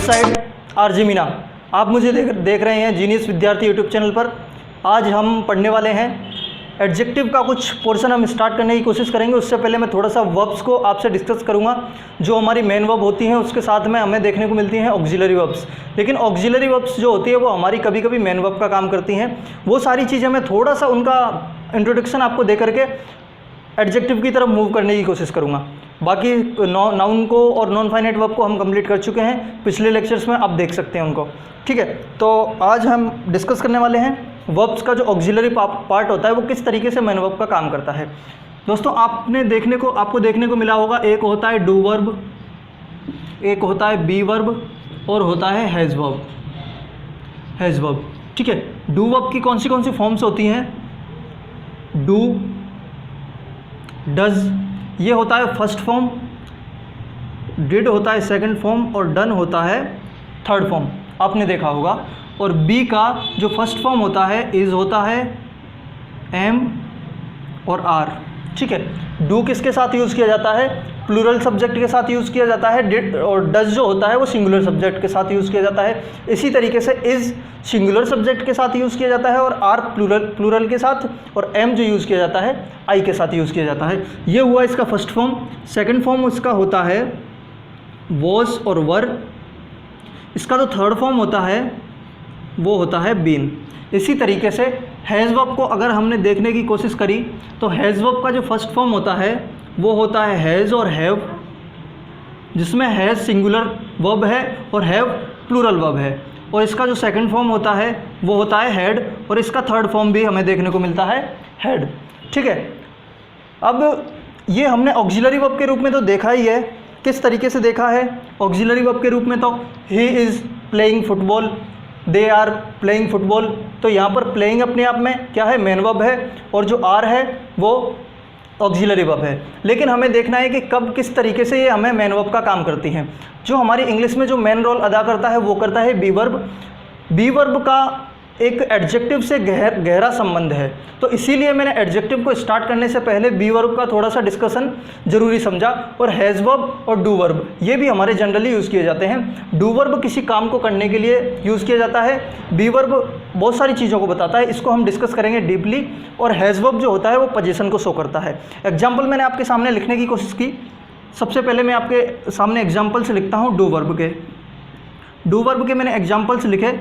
Side RJ Meena. आप मुझे देख रहे हैं जीनियस विद्यार्थी यूट्यूब चैनल पर। आज हम पढ़ने वाले हैं एडजेक्टिव का कुछ पोर्शन हम स्टार्ट करने की कोशिश करेंगे। उससे पहले मैं थोड़ा सा वर्ब्स को आपसे डिस्कस करूंगा। जो हमारी मेन वर्ब होती हैं उसके साथ में हमें देखने को मिलती हैं ऑक्सिलरी वर्ब्स। लेकिन ऑक्सिलरी वर्ब्स जो होती है वो हमारी कभी कभी मेन वर्ब का काम करती हैं। वो सारी चीज़ें मैं थोड़ा सा उनका इंट्रोडक्शन आपको दे करके एडजेक्टिव की तरफ मूव करने की कोशिश करूँगा। बाकी नाउन को और नॉन फाइनाइट वर्ब को हम कंप्लीट कर चुके हैं पिछले लेक्चर्स में, आप देख सकते हैं उनको। ठीक है, तो आज हम डिस्कस करने वाले हैं वर्ब्स का जो ऑक्सिलरी पार्ट होता है वो किस तरीके से मेन वर्ब का काम करता है। दोस्तों आपको देखने को मिला होगा, एक होता है डू वर्ब, एक होता है बी वर्ब और होता है हैज़ वर्ब। ठीक है, डू वर्ब की कौन सी फॉर्म्स होती हैं? डू, डज ये होता है फर्स्ट फॉर्म, डिड होता है सेकंड फॉर्म और डन होता है थर्ड फॉर्म, आपने देखा होगा। और बी का जो फर्स्ट फॉर्म होता है इज होता है एम और आर। ठीक है, डू किसके साथ यूज़ किया जाता है? प्लूरल सब्जेक्ट के साथ यूज़ किया जाता है। डिड और डज जो होता है वो सिंगुलर सब्जेक्ट के साथ यूज़ किया जाता है। इसी तरीके से इज़ सिंगुलर सब्जेक्ट के साथ यूज़ किया जाता है और आर प्लूरल के साथ, और एम जो यूज़ किया जाता है आई के साथ यूज़ किया जाता है। ये हुआ इसका फर्स्ट फॉर्म। सेकंड फॉर्म उसका होता है वॉज और वर। इसका जो थर्ड फॉर्म होता है वो होता है बीन। इसी तरीके से हैज़ वर्ब को अगर हमने देखने की कोशिश करी तो हैज़ वर्ब का जो फर्स्ट फॉर्म होता है वो होता है हैज़ और हैव, जिसमें हैज़ सिंगुलर वर्ब है और हैव प्लूरल वर्ब है। और इसका जो सेकंड फॉर्म होता है वो होता है हैड, और इसका थर्ड फॉर्म भी हमें देखने को मिलता है हैड। ठीक है, अब ये हमने ऑक्सिलरी वर्ब के रूप में तो देखा ही है। किस तरीके से देखा है ऑक्सिलरी वर्ब के रूप में? तो he is playing football, they are playing football. तो यहाँ पर प्लेइंग अपने आप में क्या है? मेन वर्ब है, और जो आर है वो ऑक्सिलरी वर्ब है। लेकिन हमें देखना है कि कब किस तरीके से ये हमें मेन वर्ब का काम करती हैं। जो हमारी इंग्लिश में जो मेन रोल अदा करता है वो करता है बी वर्ब। बी वर्ब का एक एडजेक्टिव से गहरा संबंध है, तो इसीलिए मैंने एडजेक्टिव को स्टार्ट करने से पहले बी वर्ब का थोड़ा सा डिस्कशन जरूरी समझा। और हैज़ वर्ब और डू वर्ब ये भी हमारे जनरली यूज़ किए जाते हैं। डू वर्ब किसी काम को करने के लिए यूज़ किया जाता है, बी वर्ब बहुत सारी चीज़ों को बताता है, इसको हम डिस्कस करेंगे डीपली। और हैज़ वर्ब जो होता है वो पोजीशन को शो करता है। एग्जाम्पल मैंने आपके सामने लिखने की कोशिश की। सबसे पहले मैं आपके सामने एग्जाम्पल से लिखता हूँ डू वर्ब के मैंने एग्जाम्पल्स लिखे।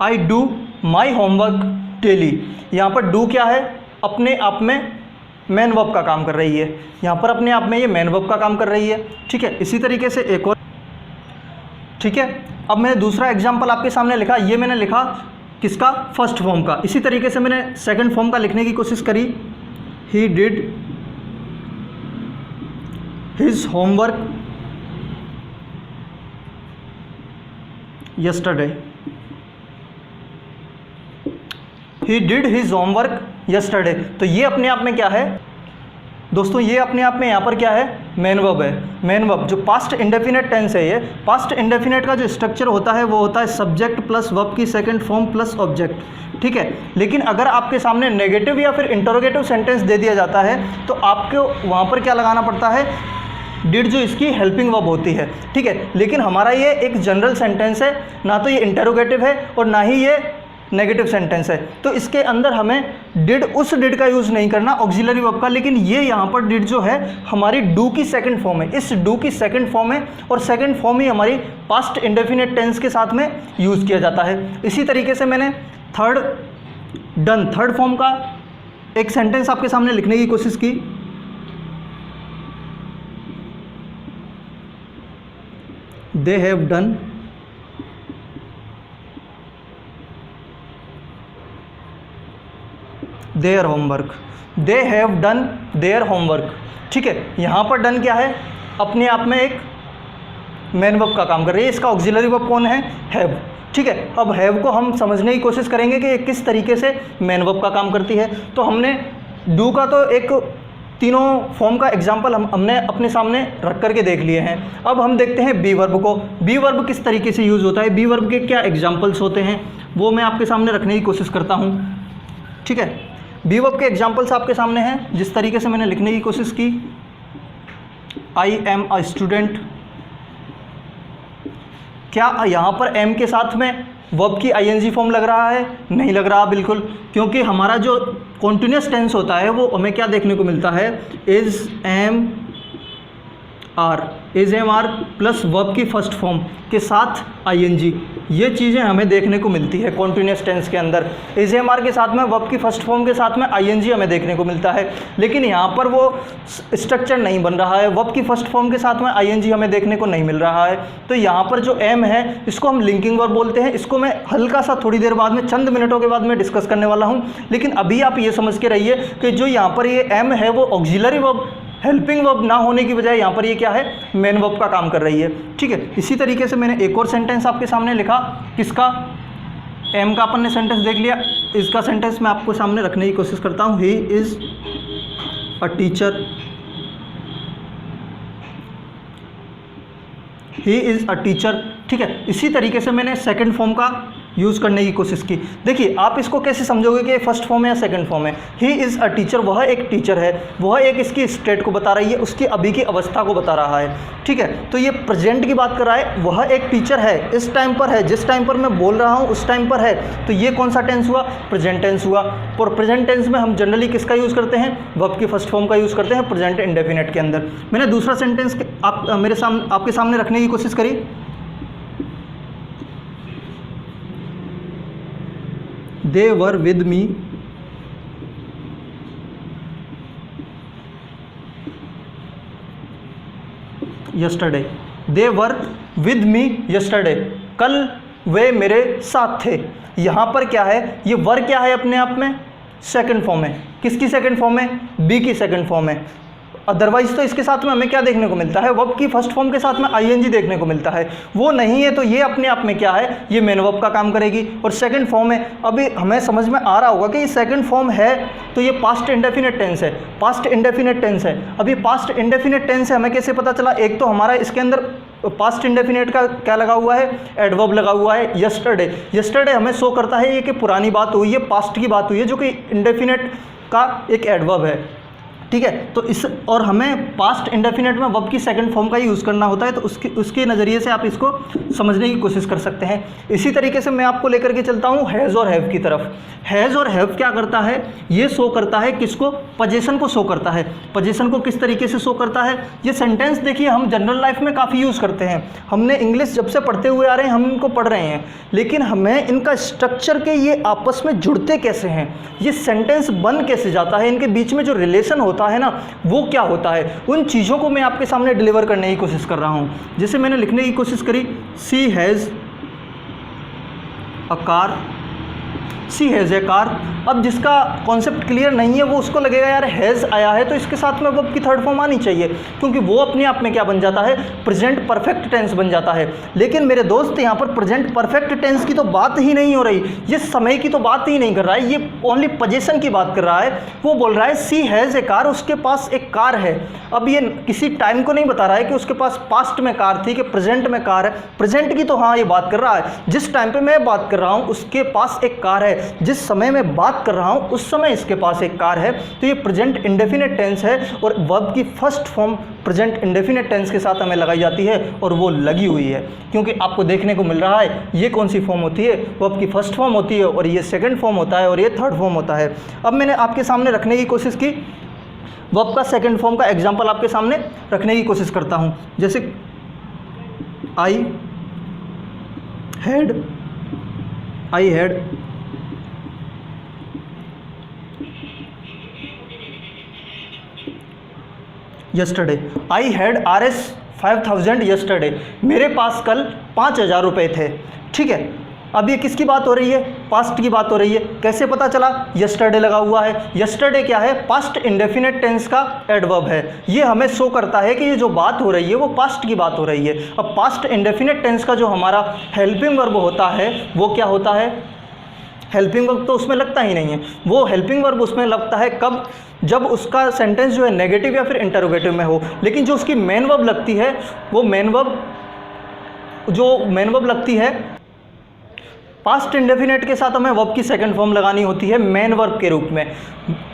I do my homework daily. यहाँ पर डू क्या है? अपने आप में मेन वर्ब का काम कर रही है। यहाँ पर अपने आप में ये मेन वर्ब का काम कर रही है। ठीक है, इसी तरीके से एक और। ठीक है, अब मैंने दूसरा एग्जाम्पल आपके सामने लिखा। ये मैंने लिखा किसका? फर्स्ट फॉर्म का। इसी तरीके से मैंने सेकंड फॉर्म का लिखने की कोशिश करी। He did his homework yesterday. He did his homework yesterday. तो ये अपने आप में क्या है दोस्तों? ये अपने आप में यहाँ पर क्या है? मेन वर्ब है। मेन वर्ब जो पास्ट इंडेफिनेट टेंस है, ये पास्ट इंडेफिनेट का जो स्ट्रक्चर होता है वो होता है सब्जेक्ट प्लस वर्ब की सेकंड फॉर्म प्लस ऑब्जेक्ट। ठीक है, लेकिन अगर आपके सामने नेगेटिव या फिर इंटरोगेटिव सेंटेंस दे दिया जाता है तो आपको वहाँ पर क्या लगाना पड़ता है? डिड, जो इसकी हेल्पिंग वर्ब होती है। ठीक है, लेकिन हमारा ये एक जनरल सेंटेंस है, ना तो ये इंटरोगेटिव है और ना ही ये नेगेटिव सेंटेंस है, तो इसके अंदर हमें डिड, उस डिड का यूज़ नहीं करना ऑक्सिलरी वर्ब का। लेकिन ये यहाँ पर डिड जो है हमारी डू की सेकंड फॉर्म है, इस डू की सेकंड फॉर्म है, और सेकंड फॉर्म ही हमारी पास्ट इंडेफिनेट टेंस के साथ में यूज़ किया जाता है। इसी तरीके से मैंने थर्ड फॉर्म का एक सेंटेंस आपके सामने लिखने की कोशिश की। They have done their homework. They have done their homework. ठीक है, यहाँ पर डन क्या है? अपने आप में एक मेन वर्ब का काम कर रही है। इसका ऑक्सिलरी वर्ब कौन है? हैव। ठीक है, अब हैव को हम समझने की कोशिश करेंगे कि ये किस तरीके से मेन वर्ब का काम करती है। तो हमने डू का तो एक तीनों फॉर्म का एग्जाम्पल हमने अपने सामने रख करके देख लिए हैं। अब हम देखते हैं बी वर्ब को। बी वर्ब किस तरीके से यूज़ होता है, बी वर्ब के क्या एग्जाम्पल्स होते हैं, वो मैं आपके सामने रखने की कोशिश करता हूँ। ठीक है। बी वर्ब के एग्जाम्पल्स आपके सामने हैं। जिस तरीके से मैंने लिखने की कोशिश की, आई एम अ स्टूडेंट, क्या यहाँ पर एम के साथ में वर्ब की आईएनजी फॉर्म लग रहा है? नहीं लग रहा बिल्कुल, क्योंकि हमारा जो कॉन्टिन्यूस टेंस होता है वो हमें क्या देखने को मिलता है, is am are, is am are plus verb की फर्स्ट फॉर्म के साथ आईएनजी, ये चीज़ें हमें देखने को मिलती है कॉन्टिन्यूस टेंस के अंदर। इज एम आर के साथ में वर्ब की फर्स्ट फॉर्म के साथ में आईएनजी हमें देखने को मिलता है, लेकिन यहाँ पर वो स्ट्रक्चर नहीं बन रहा है। वर्ब की फर्स्ट फॉर्म के साथ में आईएनजी हमें देखने को नहीं मिल रहा है। तो यहाँ पर जो एम है इसको हम लिंकिंग वर्ब बोलते हैं। इसको मैं हल्का सा थोड़ी देर बाद में, चंद मिनटों के बाद में डिस्कस करने वाला हूँ, लेकिन अभी आप ये समझ के रहिए कि जो यहाँ पर ये एम है वो ऑक्सिलरी वर्ब, हेल्पिंग वर्ब ना होने की बजाय यहाँ पर ये क्या है, मेन वर्ब का काम कर रही है। ठीक है। इसी तरीके से मैंने एक और सेंटेंस आपके सामने लिखा, किसका, एम का अपन ने सेंटेंस देख लिया। इसका सेंटेंस मैं आपको सामने रखने की कोशिश करता हूँ, he is a teacher, he is a teacher. ठीक है। इसी तरीके से मैंने सेकंड फॉर्म का यूज़ करने की कोशिश की। देखिए आप इसको कैसे समझोगे कि फर्स्ट फॉर्म है या सेकंड फॉर्म है। ही इज़ अ टीचर, वह एक टीचर है, वह एक इसकी स्टेट को बता रही है, उसकी अभी की अवस्था को बता रहा है। ठीक है। तो ये प्रेजेंट की बात कर रहा है, वह एक टीचर है, इस टाइम पर है, जिस टाइम पर मैं बोल रहा हूँ उस टाइम पर है। तो ये कौन सा टेंस हुआ, प्रेजेंट टेंस हुआ। और प्रेजेंट टेंस में हम जनरली किसका यूज़ करते हैं, वर्ब की फर्स्ट फॉर्म का यूज़ करते हैं प्रेजेंट इंडेफिनिट के अंदर। मैंने दूसरा सेंटेंस आपके सामने रखने की कोशिश करी, they were with me yesterday, they were with me yesterday, कल वे मेरे साथ थे। यहाँ पर क्या है, ये वर क्या है अपने आप में, सेकंड फॉर्म है। किसकी सेकंड फॉर्म है, बी की सेकंड फॉर्म है। अदरवाइज तो इसके साथ में हमें क्या देखने को मिलता है, वर्ब की फर्स्ट फॉर्म के साथ में आईएनजी देखने को मिलता है। वो नहीं है तो ये अपने आप में क्या है, ये मेन वर्ब का काम करेगी। और सेकंड फॉर्म है, अभी हमें समझ में आ रहा होगा कि ये सेकंड फॉर्म है तो ये पास्ट इंडेफिनिट टेंस है, पास्ट इंडेफिनिट टेंस है। अब ये पास्ट इंडेफिनिट टेंस है, हमें कैसे पता चला, एक तो हमारा इसके अंदर पास्ट इंडेफिनिट का क्या लगा हुआ है, एडवर्ब लगा हुआ है यस्टरडे। यस्टरडे हमें शो करता है ये कि पुरानी बात हुई है, पास्ट की बात हुई है, जो कि इंडेफिनिट का एक एडवर्ब है। ठीक है। तो इस और हमें पास्ट इंडेफिनिट में वर्ब की सेकंड फॉर्म का ही यूज़ करना होता है, तो उसके नज़रिए से आप इसको समझने की कोशिश कर सकते हैं। इसी तरीके से मैं आपको लेकर के चलता हूँ हैज़ और हैव की तरफ। हैज़ और हैव क्या करता है, ये शो करता है किसको, पोजीशन को शो करता है। पोजीशन को किस तरीके से शो करता है, ये सेंटेंस देखिए हम जनरल लाइफ में काफ़ी यूज़ करते हैं। हमने इंग्लिश जब से पढ़ते हुए आ रहे हैं, हम इनको पढ़ रहे हैं, लेकिन हमें इनका स्ट्रक्चर के ये आपस में जुड़ते कैसे हैं, ये सेंटेंस बन कैसे जाता है, इनके बीच में जो रिलेशन होता है ना वो क्या होता है, उन चीज़ों को मैं आपके सामने डिलीवर करने की कोशिश कर रहा हूँ। जैसे मैंने लिखने की कोशिश करी, she has a car, she has a car. अब जिसका कॉन्सेप्ट क्लियर नहीं है वो उसको लगेगा यार हैज़ आया है तो इसके साथ में वर्ब की थर्ड फॉर्म आनी चाहिए, क्योंकि वो अपने आप में क्या बन जाता है, प्रेजेंट परफेक्ट टेंस बन जाता है। लेकिन मेरे दोस्त यहाँ पर प्रेजेंट परफेक्ट टेंस की तो बात ही नहीं हो रही, ये समय की तो बात ही नहीं कर रहा है, ये ओनली पोजीशन की बात कर रहा है। वो बोल रहा है सी हैज़ ए कार, उसके पास एक कार है। अब ये किसी टाइम को नहीं बता रहा है कि उसके पास पास्ट में कार थी कि प्रेजेंट में कार है। प्रेजेंट की तो हाँ ये बात कर रहा है, जिस टाइम पे मैं बात कर रहा हूँ उसके पास एक कार है, जिस समय मैं बात कर रहा हूँ उस समय इसके पास एक कार है। तो ये प्रेजेंट इंडेफिनिट टेंस है और वर्ब की first form present indefinite tense के साथ हमें लगाई जाती है और वो लगी हुई है, क्योंकि आपको देखने को मिल रहा है ये कौन सी फॉर्म होती है, वर्ब की फर्स्ट फॉर्म होती है और ये सेकंड फॉर्म होता है और ये थर्ड फॉर्म होता है। अब मैंने आपके सामने रखने की कोशिश की, वर्ब का सेकंड फॉर्म का एग्जांपल आपके सामने रखने की कोशिश करता हूँ। जैसे I had yesterday, I had RS 5000 yesterday, मेरे पास कल 5000 रुपये थे। ठीक है। अब ये किसकी बात हो रही है, पास्ट की बात हो रही है। कैसे पता चला, यस्टरडे लगा हुआ है। यस्टरडे क्या है, पास्ट इंडेफिनिट टेंस का एडवर्ब है। ये हमें शो करता है कि ये जो बात हो रही है वो पास्ट की बात हो रही है। अब पास्ट इंडेफिनिट टेंस का जो हमारा हेल्पिंग वर्ब होता है वो क्या होता है, हेल्पिंग वर्ब तो उसमें लगता ही नहीं है। वो हेल्पिंग वर्ब उसमें लगता है कब, जब उसका सेंटेंस जो है नेगेटिव या फिर इंटरोगेटिव में हो। लेकिन जो उसकी मेन वर्ब लगती है वो मेन वर्ब लगती है पास्ट इंडेफिनेट के साथ हमें वर्ब की सेकंड फॉर्म लगानी होती है मेन वर्ब के रूप में।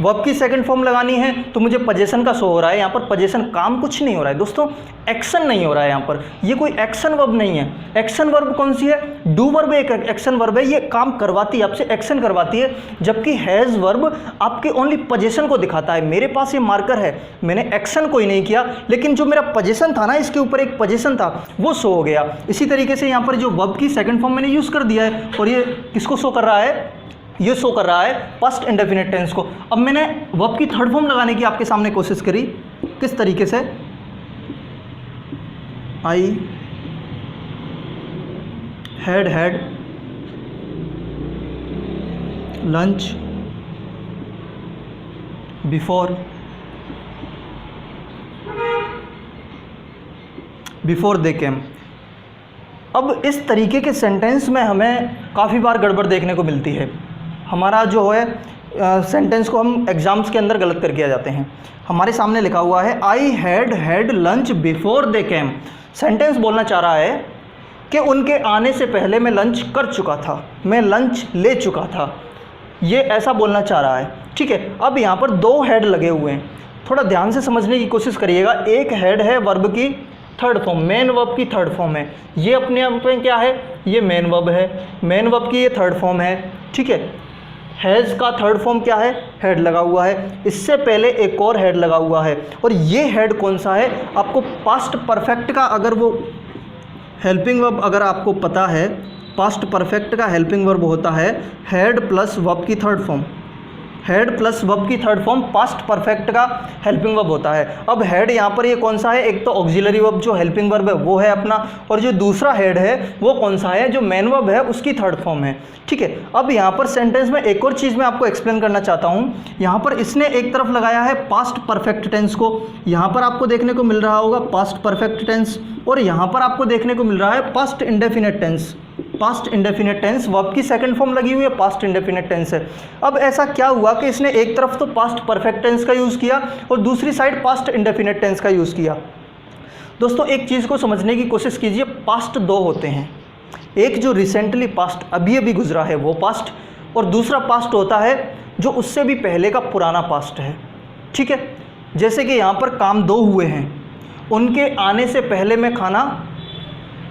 वर्ब की सेकंड फॉर्म लगानी है तो मुझे पोजीशन का शो हो रहा है, यहाँ पर पोजीशन काम कुछ नहीं हो रहा है दोस्तों, एक्शन नहीं हो रहा है यहाँ पर, ये कोई एक्शन वर्ब नहीं है। एक्शन वर्ब कौन सी है? डू वर्ब एक एक्शन वर्ब है, ये काम करवाती है आपसे, एक्शन करवाती है, जबकि हैज़ वर्ब आपके ओनली पोजीशन को दिखाता है। मेरे पास ये मार्कर है, मैंने एक्शन कोई नहीं किया, लेकिन जो मेरा पोजीशन था ना, इसके ऊपर एक पोजीशन था, वो शो हो गया। इसी तरीके से यहाँ पर जो वर्ब की सेकंड फॉर्म मैंने यूज़ कर दिया है, और ये किसको शो कर रहा है? ये शो कर रहा है पास्ट इंडेफिनिट टेंस को। अब मैंने वर्ब की थर्ड फॉर्म लगाने की आपके सामने कोशिश करी, किस तरीके से? I had lunch before they came. अब इस तरीके के सेंटेंस में हमें काफ़ी बार गड़बड़ देखने को मिलती है। हमारा जो है सेंटेंस को हम एग्जाम्स के अंदर गलत करके आ जाते हैं। हमारे सामने लिखा हुआ है आई had lunch before they came. Sentence बोलना चाह रहा है कि उनके आने से पहले मैं लंच कर चुका था, मैं लंच ले चुका था, ये ऐसा बोलना चाह रहा है। ठीक है, अब यहाँ पर दो हेड लगे हुए हैं, थोड़ा ध्यान से समझने की कोशिश करिएगा। एक हेड है वर्ब की थर्ड फॉर्म, मेन वर्ब की थर्ड फॉर्म है, ये अपने आप में क्या है? ये मेन वर्ब है, मेन वर्ब की ये थर्ड फॉर्म है। ठीक है, हैज़ का थर्ड फॉर्म क्या है? हेड लगा हुआ है, इससे पहले एक और हेड लगा हुआ है, और ये हेड कौन सा है? आपको पास्ट परफेक्ट का अगर वो हेल्पिंग वर्ब अगर आपको पता है, पास्ट परफेक्ट का हेल्पिंग वर्ब होता है हेड प्लस वर्ब की third form. Head plus verb की थर्ड फॉर्म पास्ट परफेक्ट का हेल्पिंग वर्ब होता है। अब हेड यहाँ पर ये कौन सा है? एक तो ऑक्सिलरी वर्ब जो हेल्पिंग वर्ब है वो है अपना, और जो दूसरा हेड है वो कौन सा है? जो मेन वर्ब है उसकी थर्ड फॉर्म है। ठीक है, अब यहाँ पर सेंटेंस में एक और चीज़ मैं आपको एक्सप्लेन करना चाहता हूँ। यहाँ पर इसने एक तरफ लगाया है पास्ट परफेक्ट टेंस को, यहाँ पर आपको देखने को मिल रहा होगा पास्ट परफेक्ट टेंस, और यहाँ पर आपको देखने को मिल रहा है past indefinite tense. Past indefinite tense verb की सेकंड फॉर्म लगी हुई है, पास्ट इंडेफिनिट टेंस है। अब ऐसा क्या हुआ कि इसने एक तरफ तो पास्ट परफेक्ट टेंस का यूज़ किया और दूसरी साइड पास्ट इंडेफिनिट टेंस का यूज़ किया। दोस्तों एक चीज़ को समझने की कोशिश कीजिए, पास्ट दो होते हैं, एक जो रिसेंटली पास्ट अभी अभी गुजरा है वो पास्ट, और दूसरा पास्ट होता है जो उससे भी पहले का पुराना पास्ट है। ठीक है, जैसे कि यहाँ पर काम दो हुए हैं, उनके आने से पहले मैं खाना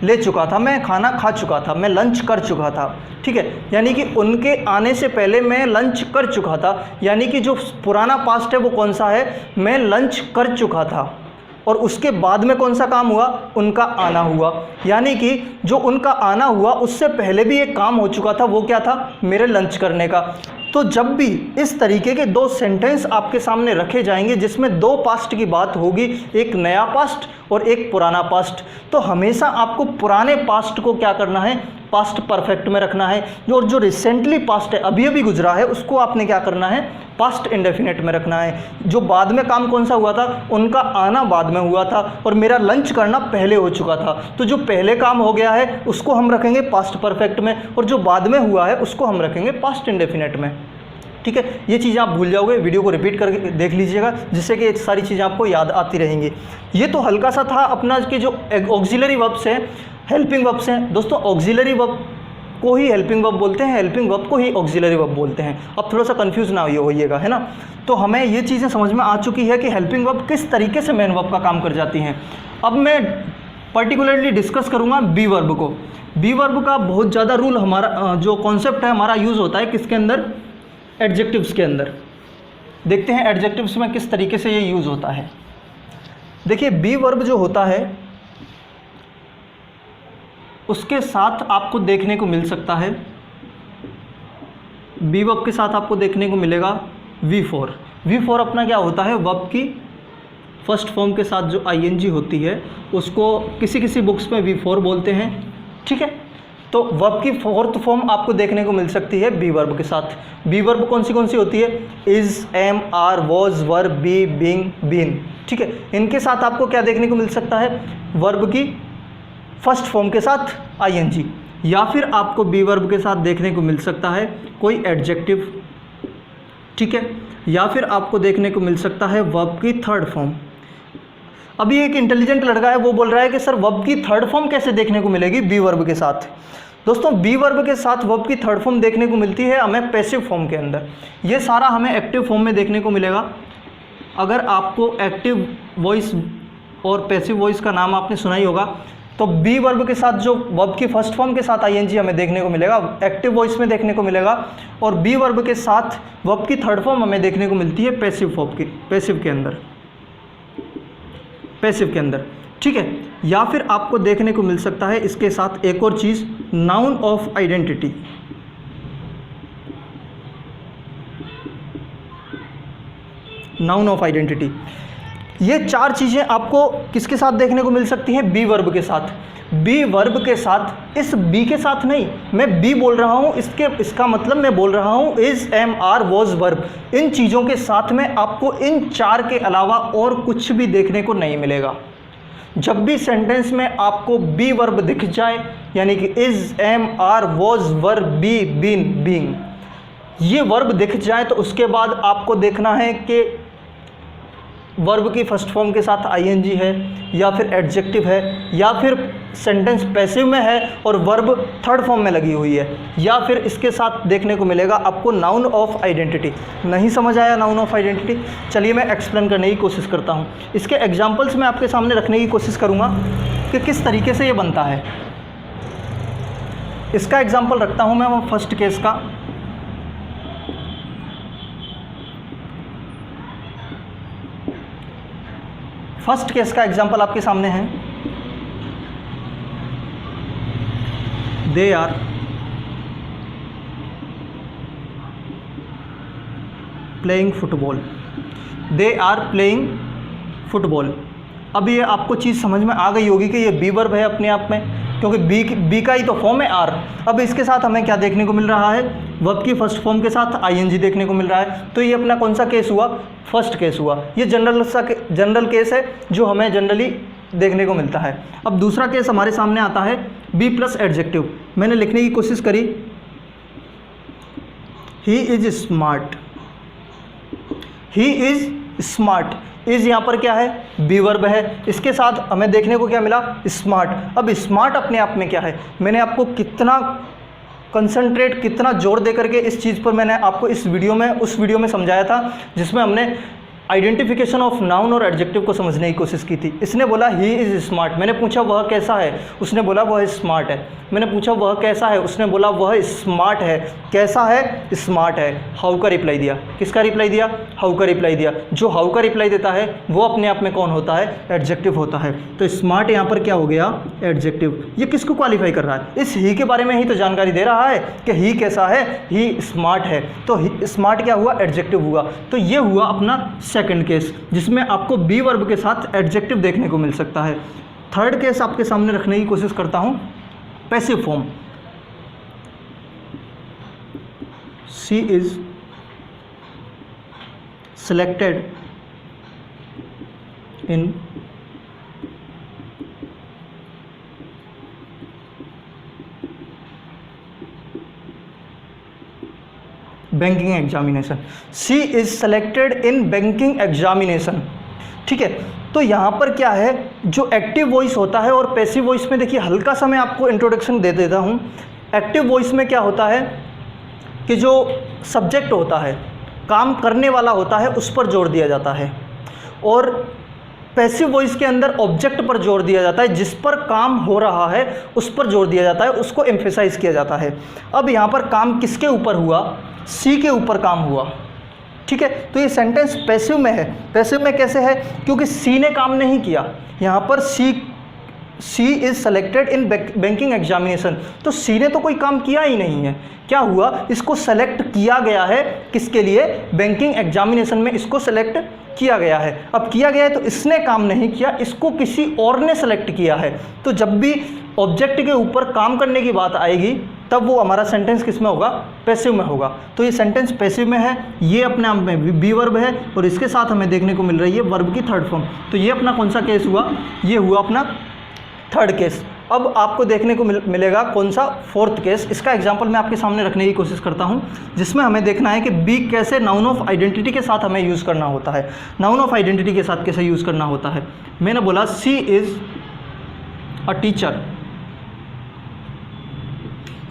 ले चुका था, मैं खाना खा चुका था, मैं लंच कर चुका था। ठीक है, यानी कि उनके आने से पहले मैं लंच कर चुका था, यानी कि जो पुराना पास्ट है वो कौन सा है? मैं लंच कर चुका था, और उसके बाद में कौन सा काम हुआ? उनका आना हुआ, यानी कि जो उनका आना हुआ उससे पहले भी एक काम हो चुका था, वो क्या था? मेरे लंच करने का। तो जब भी इस तरीके के दो सेंटेंस आपके सामने रखे जाएंगे जिसमें दो पास्ट की बात होगी, एक नया पास्ट और एक पुराना पास्ट, तो हमेशा आपको पुराने पास्ट को क्या करना है? पास्ट परफेक्ट में रखना है, और जो रिसेंटली पास्ट है, अभी अभी गुजरा है, उसको आपने क्या करना है? पास्ट इंडेफिनिट में रखना है। जो बाद में काम कौन सा हुआ था? उनका आना बाद में हुआ था और मेरा लंच करना पहले हो चुका था, तो जो पहले काम हो गया है उसको हम रखेंगे पास्ट परफेक्ट में, और जो बाद में हुआ है उसको हम रखेंगे पास्ट इंडेफिनिट में। ठीक है, ये चीज़ें आप भूल जाओगे, वीडियो को रिपीट करके देख लीजिएगा, जिससे कि सारी चीज़ें आपको याद आती रहेंगी। ये तो हल्का सा था अपना कि जो ऑक्सिलरी वर्ब्स हैं, हेल्पिंग वर्ब्स हैं। दोस्तों ऑक्सिलरी वर्ब को ही हेल्पिंग वर्ब बोलते हैं, हेल्पिंग वर्ब को ही ऑक्सिलरी वर्ब बोलते हैं। अब थोड़ा सा कंफ्यूज ना होइएगा, है ना। तो हमें ये चीज़ें समझ में आ चुकी है कि हेल्पिंग वर्ब किस तरीके से मेन वर्ब का काम कर जाती हैं। अब मैं पर्टिकुलरली डिस्कस करूँगा बी वर्ब को। बी वर्ब का बहुत ज़्यादा रूल हमारा जो कॉन्सेप्ट है हमारा यूज़ होता है किसके अंदर? एडजेक्टिव्स के अंदर। देखते हैं एडजेक्टिव्स में किस तरीके से ये यूज़ होता है। देखिए बी वर्ब जो होता है उसके साथ आपको देखने को मिल सकता है, बी वर्ब के साथ आपको देखने को मिलेगा V4। V4 अपना क्या होता है? वर्ब की फर्स्ट फॉर्म के साथ जो ing होती है उसको किसी किसी बुक्स में V4 बोलते हैं। ठीक है, तो वर्ब की फोर्थ फॉर्म आपको देखने को मिल सकती है बी वर्ब के साथ। बी वर्ब कौन सी होती है? Is, am, are, was, were, be, being, been. ठीक है, इनके साथ आपको क्या देखने को मिल सकता है? वर्ब की फर्स्ट फॉर्म के साथ ing, या फिर आपको बी वर्ब के साथ देखने को मिल सकता है कोई एडजेक्टिव। ठीक है, या फिर आपको देखने को मिल सकता है वर्ब की थर्ड फॉर्म। अभी एक इंटेलिजेंट लड़का है, वो बोल रहा है कि सर वर्ब की थर्ड फॉर्म कैसे देखने को मिलेगी बी वर्ब के साथ? दोस्तों बी वर्ब के साथ वर्ब की थर्ड फॉर्म देखने को मिलती है हमें पैसिव फॉर्म के अंदर। ये सारा हमें एक्टिव फॉर्म में देखने को मिलेगा। अगर आपको एक्टिव वॉइस और पैसिव वॉइस का नाम आपने सुना ही होगा, तो बी वर्ब के साथ जो वर्ब की फर्स्ट फॉर्म के साथ आईएनजी हमें देखने को मिलेगा, एक्टिव वॉइस में देखने को मिलेगा, और बी वर्ब के साथ वर्ब की थर्ड फॉर्म हमें देखने को मिलती है पैसिव फॉर्म की, पैसिव के अंदर, ठीक है। या फिर आपको देखने को मिल सकता है इसके साथ एक और चीज़, noun of identity. Noun of identity, ये चार चीज़ें आपको किसके साथ देखने को मिल सकती हैं? बी वर्ब के साथ। बी वर्ब के साथ, इस बी के साथ नहीं, मैं बी बोल रहा हूँ, इसका मतलब मैं बोल रहा हूँ is, am, are, was, verb. इन चीज़ों के साथ में आपको इन चार के अलावा और कुछ भी देखने को नहीं मिलेगा। जब भी सेंटेंस में आपको बी वर्ब दिख जाए, यानी कि is, am, are, was, verb, be, been, being, ये वर्ब दिख जाए तो उसके बाद आपको देखना है कि वर्ब की फर्स्ट फॉर्म के साथ आईएनजी है, या फिर एडजेक्टिव है, या फिर सेंटेंस पैसिव में है और वर्ब थर्ड फॉर्म में लगी हुई है, या फिर इसके साथ देखने को मिलेगा आपको नाउन ऑफ आइडेंटिटी। नहीं समझ आया नाउन ऑफ आइडेंटिटी? चलिए मैं एक्सप्लेन करने की कोशिश करता हूँ। इसके एग्जाम्पल्स मैं आपके सामने रखने की कोशिश करूँगा कि किस तरीके से ये बनता है। इसका एग्जाम्पल रखता हूँ मैं फर्स्ट केस का। फर्स्ट केस का एग्जाम्पल आपके सामने है, they are playing football. They are playing football. अब ये आपको चीज़ समझ में आ गई होगी कि ये बी वर्ब है अपने आप में, क्योंकि बी का ही तो फॉर्म है आर। अब इसके साथ हमें क्या देखने को मिल रहा है? वर्ब की फर्स्ट फॉर्म के साथ आईएनजी देखने को मिल रहा है। तो ये अपना कौन सा केस हुआ? फर्स्ट केस हुआ। ये जनरल केस है जो हमें जनरली देखने को मिलता है। अब दूसरा केस हमारे सामने आता है बी प्लस एडजेक्टिव। मैंने लिखने की कोशिश करी, he is smart. He is smart. Is यहाँ पर क्या है? बी वर्ब है। इसके साथ हमें देखने को क्या मिला? स्मार्ट। अब स्मार्ट अपने आप में क्या है? मैंने आपको कितना कंसंट्रेट, कितना जोर दे करके इस चीज़ पर मैंने आपको इस वीडियो में, उस वीडियो में समझाया था जिसमें हमने आइडेंटिफिकेशन ऑफ नाउन और एडजेक्टिव को समझने की कोशिश की थी। इसने बोला ही इज़ स्मार्ट। मैंने पूछा वह कैसा है? उसने बोला वह स्मार्ट है। मैंने पूछा वह कैसा है? उसने बोला वह स्मार्ट है। कैसा है? स्मार्ट है। हाउ का रिप्लाई दिया। किसका रिप्लाई दिया? हाउ का रिप्लाई दिया। जो हाउ का रिप्लाई देता है वो अपने आप में कौन होता है? एडजेक्टिव होता है। तो स्मार्ट यहाँ पर क्या हो गया? एडजेक्टिव। ये किसको क्वालिफाई कर रहा है? इस ही के बारे में ही तो जानकारी दे रहा है कि ही कैसा है? ही स्मार्ट है। तो स्मार्ट क्या हुआ? एडजेक्टिव हुआ। तो ये हुआ अपना सेकंड केस, जिसमें आपको बी वर्ब के साथ एडजेक्टिव देखने को मिल सकता है। थर्ड केस आपके सामने रखने की कोशिश करता हूं, passive form. She is selected in banking examination. She is selected in banking examination. ठीक है, तो यहाँ पर क्या है, जो एक्टिव वॉइस होता है और पैसिव वॉइस में देखिए हल्का सा मैं आपको इंट्रोडक्शन दे देता हूँ। एक्टिव वॉइस में क्या होता है कि जो सब्जेक्ट होता है, काम करने वाला होता है, उस पर जोर दिया जाता है, और पैसिव वॉइस के अंदर ऑब्जेक्ट पर जोर दिया जाता है, जिस पर काम हो रहा है उस पर जोर दिया जाता है, उसको एम्फेसाइज किया जाता है। अब यहाँ पर काम किसके ऊपर हुआ? सी के ऊपर काम हुआ। ठीक है, तो ये सेंटेंस पैसिव में है। पैसिव में कैसे है? क्योंकि सी ने काम नहीं किया। यहाँ पर she is selected in banking examination, तो सी ने तो कोई काम किया ही नहीं है। क्या हुआ? इसको सेलेक्ट किया गया है। किसके लिए? बैंकिंग एग्जामिनेशन में इसको सेलेक्ट किया गया है। अब किया गया है तो इसने काम नहीं किया, इसको किसी और ने सेलेक्ट किया है। तो जब भी ऑब्जेक्ट के ऊपर काम करने की बात आएगी तब वो हमारा सेंटेंस किस में होगा? पैसिव में होगा। तो ये सेंटेंस पैसिव में है, ये अपने आप में बी वर्ब है, और इसके साथ हमें देखने को मिल रही है वर्ब की थर्ड फॉर्म। तो ये अपना कौन सा केस हुआ? ये हुआ अपना थर्ड केस। अब आपको देखने को मिलेगा कौन सा? Fourth case. इसका एग्जांपल मैं आपके सामने रखने की कोशिश करता हूं, जिसमें हमें देखना है कि बी कैसे नाउन ऑफ आइडेंटिटी के साथ हमें यूज़ करना होता है। नाउन ऑफ आइडेंटिटी के साथ कैसे यूज़ करना होता है? मैंने बोला she is a teacher.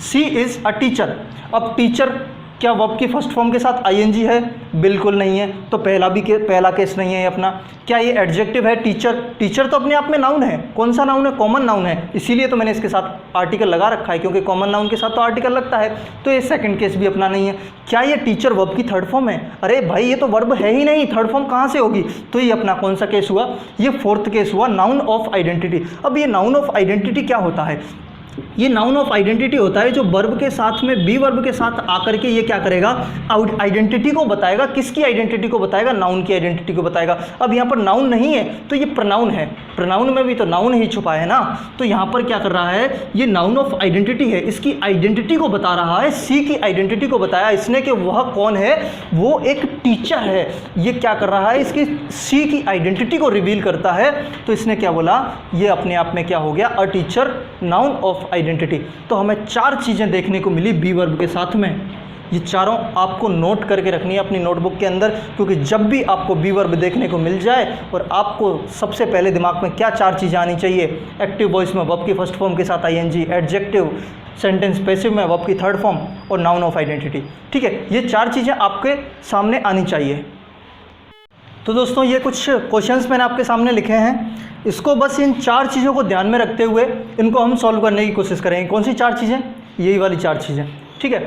She is a teacher. अब टीचर क्या वर्ब की फर्स्ट फॉर्म के साथ आईएनजी है? बिल्कुल नहीं है, तो पहला केस नहीं है ये अपना। क्या ये एडजेक्टिव है टीचर? टीचर तो अपने आप में नाउन है। कौन सा नाउन है? कॉमन नाउन है, इसीलिए तो मैंने इसके साथ आर्टिकल लगा रखा है, क्योंकि कॉमन नाउन के साथ तो आर्टिकल लगता है। तो ये सेकंड केस भी अपना नहीं है। क्या ये टीचर वर्ब की थर्ड फॉर्म है? अरे भाई ये तो वर्ब है ही नहीं, थर्ड फॉर्म कहाँ से होगी? तो ये अपना कौन सा केस हुआ? ये फोर्थ केस हुआ, नाउन ऑफ आइडेंटिटी। अब ये नाउन ऑफ आइडेंटिटी क्या होता है? ये नाउन ऑफ आइडेंटिटी होता है जो वर्ब के साथ में बी वर्ब के साथ आकर के ये क्या करेगा? आइडेंटिटी को बताएगा। किसकी आइडेंटिटी को बताएगा? नाउन की आइडेंटिटी को बताएगा। अब यहाँ पर नाउन नहीं है तो ये प्रोनाउन है। प्रोनाउन में भी तो नाउन ही छुपा है ना, तो यहाँ पर क्या कर रहा है? ये नाउन ऑफ आइडेंटिटी है, इसकी आइडेंटिटी को बता रहा है। सी की आइडेंटिटी को बताया इसने कि वह कौन है? वो एक टीचर है। ये क्या कर रहा है? इसकी सी की आइडेंटिटी को रिवील करता है। तो इसने क्या बोला? ये अपने आप में क्या हो गया? A teacher, noun of identity. तो हमें 4 चीज़ें देखने को मिली बी वर्ब के साथ में। ये चारों आपको नोट करके रखनी है अपनी नोटबुक के अंदर, क्योंकि जब भी आपको बी वर्ब देखने को मिल जाए और आपको सबसे पहले दिमाग में क्या 4 चीज़ें आनी चाहिए? एक्टिव वॉइस में वर्ब की फर्स्ट फॉर्म के साथ आईएनजी, एडजेक्टिव सेंटेंस पैसिव में वर्ब की थर्ड फॉर्म और नाउन ऑफ आइडेंटिटी। ठीक है, ये 4 चीज़ें आपके सामने आनी चाहिए। तो दोस्तों ये कुछ क्वेश्चंस मैंने आपके सामने लिखे हैं, इसको बस इन 4 चीज़ों को ध्यान में रखते हुए इनको हम सॉल्व करने की कोशिश करेंगे। कौन सी 4 चीज़ें? यही वाली 4 चीज़ें। ठीक है,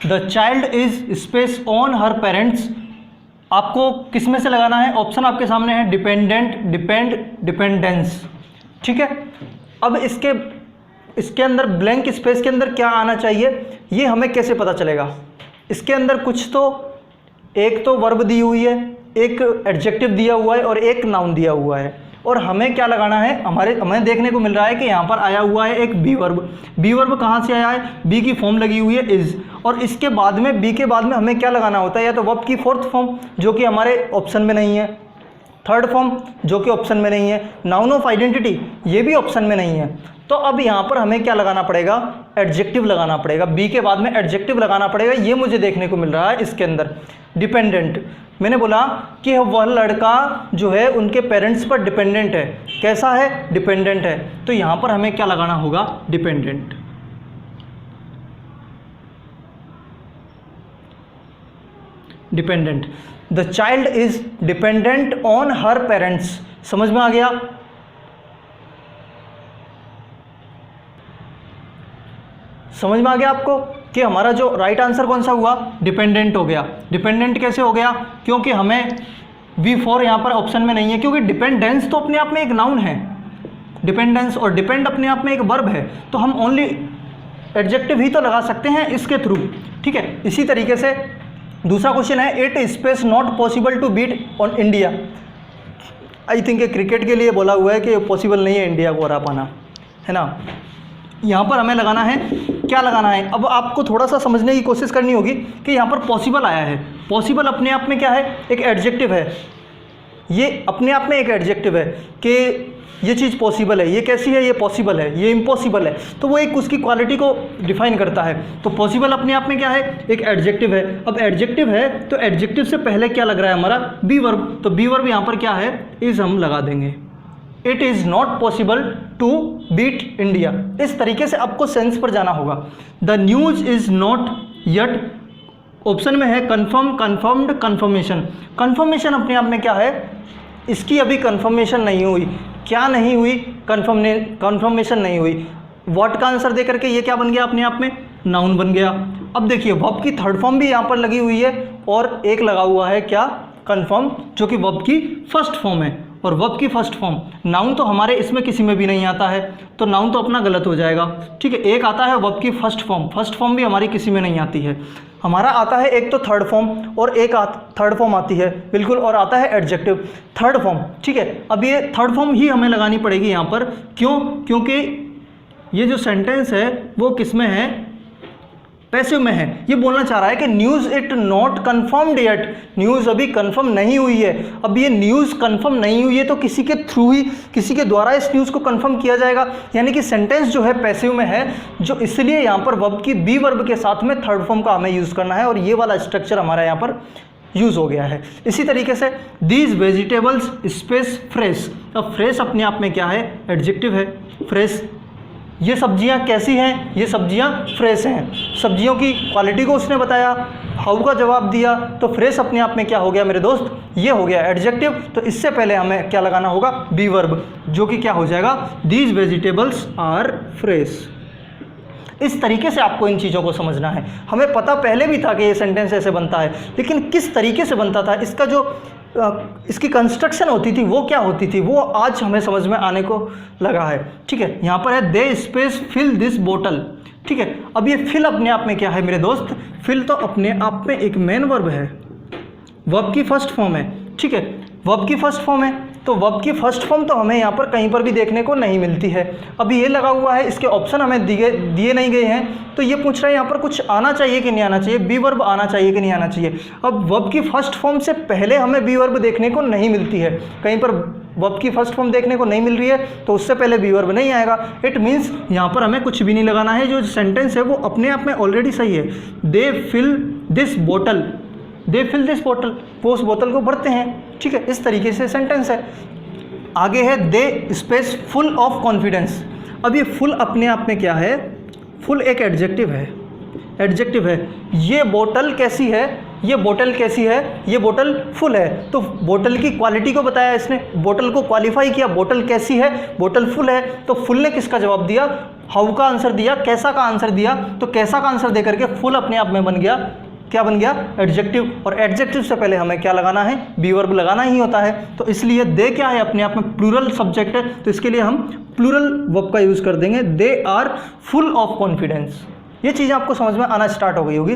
the child is space on her parents. आपको किस में से लगाना है? ऑप्शन आपके सामने है, डिपेंडेंट, डिपेंड, डिपेंडेंस। ठीक है, अब इसके अंदर ब्लैंक स्पेस के अंदर क्या आना चाहिए ये हमें कैसे पता चलेगा? इसके अंदर कुछ तो, एक तो वर्ब दी हुई है, एक एडजेक्टिव दिया हुआ है और एक नाउन दिया हुआ है, और हमें क्या लगाना है? हमें देखने को मिल रहा है कि यहाँ पर आया हुआ है एक बी वर्ब। बी वर्ब कहाँ से आया है? बी की फॉर्म लगी हुई है इज, और इसके बाद में बी के बाद में हमें क्या लगाना होता है? या तो वर्ब की फोर्थ फॉर्म जो कि हमारे ऑप्शन में नहीं है, थर्ड फॉर्म जो कि ऑप्शन में नहीं है, नाउन ऑफ आइडेंटिटी ये भी ऑप्शन में नहीं है। तो अब यहाँ पर हमें क्या लगाना पड़ेगा? एडजेक्टिव लगाना पड़ेगा। बी के बाद में एडजेक्टिव लगाना पड़ेगा। ये मुझे देखने को मिल रहा है इसके अंदर। डिपेंडेंट, मैंने बोला कि वह लड़का जो है उनके पेरेंट्स पर डिपेंडेंट है। कैसा है? डिपेंडेंट है। तो यहाँ पर हमें क्या लगाना होगा? Dependent. Dependent, the child is dependent on her parents. समझ में आ गया? समझ में आ गया आपको कि हमारा जो राइट आंसर कौन सा हुआ? डिपेंडेंट हो गया। डिपेंडेंट कैसे हो गया? क्योंकि हमें V4 यहाँ पर ऑप्शन में नहीं है, क्योंकि डिपेंडेंस तो अपने आप में एक नाउन है, डिपेंडेंस, और डिपेंड अपने आप में एक वर्ब है, तो हम ओनली एडजेक्टिव ही तो लगा सकते हैं इसके थ्रू। ठीक है, इसी तरीके से दूसरा क्वेश्चन है, it space not possible to beat on India. I think cricket के लिए बोला हुआ है कि पॉसिबल नहीं है इंडिया को हरा पाना, है ना। यहाँ पर हमें लगाना है, क्या लगाना है? अब आपको थोड़ा सा समझने की कोशिश करनी होगी कि यहाँ पर पॉसिबल आया है। पॉसिबल अपने आप में क्या है? एक एडजेक्टिव है। ये अपने आप में एक एडजेक्टिव है कि ये चीज़ पॉसिबल है। ये कैसी है? ये पॉसिबल है, ये इम्पॉसिबल है। तो वो एक उसकी क्वालिटी को डिफाइन करता है। तो पॉसिबल अपने आप में क्या है? एक एडजेक्टिव है। अब एडजेक्टिव है तो एडजेक्टिव से पहले क्या लग रहा है हमारा? Be verb. तो बी वर्ब यहाँ पर क्या है? इज हम लगा देंगे। It is not possible to beat India. इस तरीके से आपको सेंस पर जाना होगा। The news is not yet, option में है कन्फर्म, कन्फर्म्ड, कन्फर्मेशन। कन्फर्मेशन अपने आप में क्या है? इसकी अभी कन्फर्मेशन नहीं हुई। क्या नहीं हुई? कन्फर्मेशन नहीं हुई। व्हाट का आंसर दे करके ये क्या बन गया? अपने आप में नाउन बन गया। अब देखिए वर्ब की थर्ड फॉर्म भी यहाँ पर लगी हुई है और एक लगा हुआ है क्या? कन्फर्म, जो कि वर्ब की फर्स्ट फॉर्म है। और वर्ब की फर्स्ट फॉर्म, नाउन तो हमारे इसमें किसी में भी नहीं आता है, तो नाउन तो अपना गलत हो जाएगा। ठीक है, एक आता है वर्ब की फर्स्ट फॉर्म भी हमारी किसी में नहीं आती है। हमारा आता है एक तो थर्ड फॉर्म और एक थर्ड फॉर्म आती है बिल्कुल, और आता है एडजेक्टिव थर्ड फॉर्म। ठीक है, अब ये थर्ड फॉर्म ही हमें लगानी पड़ेगी यहाँ पर। क्यों? क्योंकि ये जो सेंटेंस है वो किस में है? पैसिव में है। ये बोलना चाह रहा है कि news it not confirmed yet, news अभी कन्फर्म नहीं हुई है। अब ये न्यूज़ कन्फर्म नहीं हुई है तो किसी के थ्रू ही, किसी के द्वारा इस न्यूज़ को कन्फर्म किया जाएगा, यानी कि सेंटेंस जो है पैसिव में है, जो इसलिए यहाँ पर वर्ब की बी वर्ब के साथ में थर्ड फॉर्म का हमें यूज़ करना है, और ये वाला स्ट्रक्चर हमारा यहाँ पर यूज़ हो गया है। इसी तरीके से दीज वेजिटेबल्स स्पेस फ्रेश। अब फ्रेश अपने आप में क्या है? एडजेक्टिव है। फ्रेश ये सब्जियां कैसी हैं, ये सब्जियां फ्रेश हैं। सब्जियों की क्वालिटी को उसने बताया, हाउ का जवाब दिया, तो फ्रेश अपने आप में क्या हो गया मेरे दोस्त, ये हो गया एडजेक्टिव। तो इससे पहले हमें क्या लगाना होगा, बी वर्ब, जो कि क्या हो जाएगा, दीज वेजिटेबल्स आर फ्रेश। इस तरीके से आपको इन चीज़ों को समझना है। हमें पता पहले भी था कि ये सेंटेंस ऐसे बनता है, लेकिन किस तरीके से बनता था, इसका जो इसकी कंस्ट्रक्शन होती थी वो क्या होती थी, वो आज हमें समझ में आने को लगा है। ठीक है, यहाँ पर है दे स्पेस फिल दिस बोतल। ठीक है, अब ये फिल अपने आप में क्या है मेरे दोस्त, फिल तो अपने आप में एक मेन वर्ब है, वर्ब की फर्स्ट फॉर्म है। ठीक है, वर्ब की फर्स्ट फॉर्म है, तो वर्ब की फर्स्ट फॉर्म तो हमें यहाँ पर कहीं पर भी देखने को नहीं मिलती है। अभी ये लगा हुआ है, इसके ऑप्शन हमें दिए नहीं गए हैं, तो ये पूछ रहा है यहाँ पर कुछ आना चाहिए कि नहीं आना चाहिए, बी वर्ब आना चाहिए कि नहीं आना चाहिए। अब वर्ब की फर्स्ट फॉर्म से पहले हमें बी वर्ब देखने को नहीं मिलती है, कहीं पर वर्ब की फर्स्ट फॉर्म देखने को नहीं मिल रही है, तो उससे पहले बी वर्ब नहीं आएगा। इट मीन्स यहाँ पर हमें कुछ भी नहीं लगाना है, जो सेंटेंस है वो अपने आप में ऑलरेडी सही है। दे फिल दिस बोतल, दे फिल दिस बोतल, वो उस बोतल को भरते हैं। ठीक है, इस तरीके से सेंटेंस है। आगे है there space full of confidence. अब ये फुल अपने आप में क्या है, फुल एक एडजेक्टिव है, एडजेक्टिव है। ये बोतल कैसी है, ये बोतल कैसी है, ये बोतल फुल है। तो बोतल की क्वालिटी को बताया इसने, बोतल को क्वालिफाई किया, बोतल कैसी है, बोतल फुल है। तो फुल ने किसका जवाब दिया, हाउ का आंसर दिया, कैसा का आंसर दिया। तो कैसा का आंसर देकर के फुल अपने आप में बन गया, क्या बन गया, एडजेक्टिव। और एडजेक्टिव से पहले हमें क्या लगाना है, बी वर्ब लगाना ही होता है। तो इसलिए दे क्या है, अपने आप में प्लूरल सब्जेक्ट है, तो इसके लिए हम प्लूरल वर्ब का यूज़ कर देंगे, they are full of confidence. ये चीज़ आपको समझ में आना स्टार्ट हो गई होगी।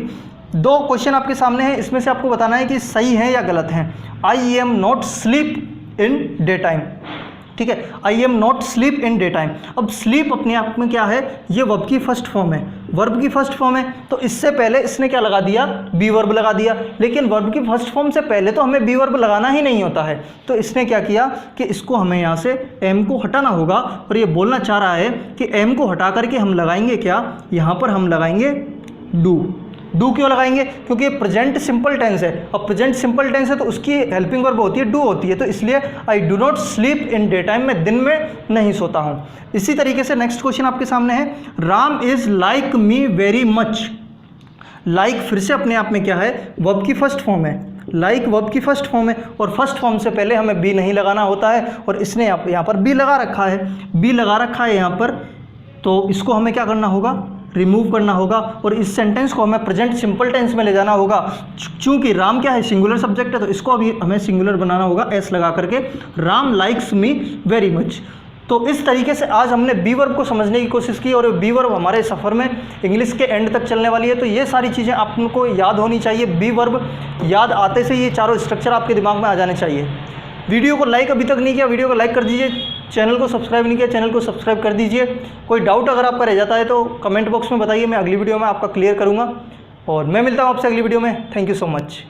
दो क्वेश्चन आपके सामने हैं, इसमें से आपको बताना है कि सही है या गलत है। I am not sleep in day time. ठीक है, I am not sleep in day time. अब स्लीप अपने आप में क्या है, ये वर्ब की फर्स्ट फॉर्म है, वर्ब की फर्स्ट फॉर्म है। तो इससे पहले इसने क्या लगा दिया, बी वर्ब लगा दिया। लेकिन वर्ब की फर्स्ट फॉर्म से पहले तो हमें बी वर्ब लगाना ही नहीं होता है। तो इसने क्या किया कि इसको हमें यहाँ से एम को हटाना होगा, और ये बोलना चाह रहा है कि एम को हटा करके हम लगाएंगे क्या, यहाँ पर हम लगाएंगे डू। डू क्यों लगाएंगे, क्योंकि प्रेजेंट सिंपल टेंस है। अब प्रेजेंट सिंपल टेंस है तो उसकी हेल्पिंग वर्ब होती है डू होती है। तो इसलिए I do not sleep in day time, मैं दिन में नहीं सोता हूँ। इसी तरीके से नेक्स्ट क्वेश्चन आपके सामने है, Ram is like me very much. Like फिर से अपने आप में क्या है, वर्ब की फर्स्ट फॉर्म है, लाइक वर्ब की फर्स्ट फॉर्म है, और फर्स्ट फॉर्म से पहले हमें बी नहीं लगाना होता है, और इसने यहाँ पर बी लगा रखा है, बी लगा रखा है यहाँ पर। तो इसको हमें क्या करना होगा, रिमूव करना होगा, और इस सेंटेंस को हमें प्रेजेंट सिंपल टेंस में ले जाना होगा। चूंकि राम क्या है, सिंगुलर सब्जेक्ट है, तो इसको अभी हमें सिंगुलर बनाना होगा, एस लगा करके, Ram likes me very much. तो इस तरीके से आज हमने बी वर्ब को समझने की कोशिश की, और बी वर्ब हमारे सफ़र में इंग्लिश के एंड तक चलने वाली है। तो ये सारी चीज़ें आपको याद होनी चाहिए। बी वर्ब याद आते से ये चारों स्ट्रक्चर आपके दिमाग में आ जाने चाहिए। वीडियो को लाइक अभी तक नहीं किया, वीडियो को लाइक कर दीजिए। चैनल को सब्सक्राइब नहीं किया, चैनल को सब्सक्राइब कर दीजिए। कोई डाउट अगर आपका रह जाता है तो कमेंट बॉक्स में बताइए, मैं अगली वीडियो में आपका क्लियर करूँगा। और मैं मिलता हूँ आपसे अगली वीडियो में। Thank you so much.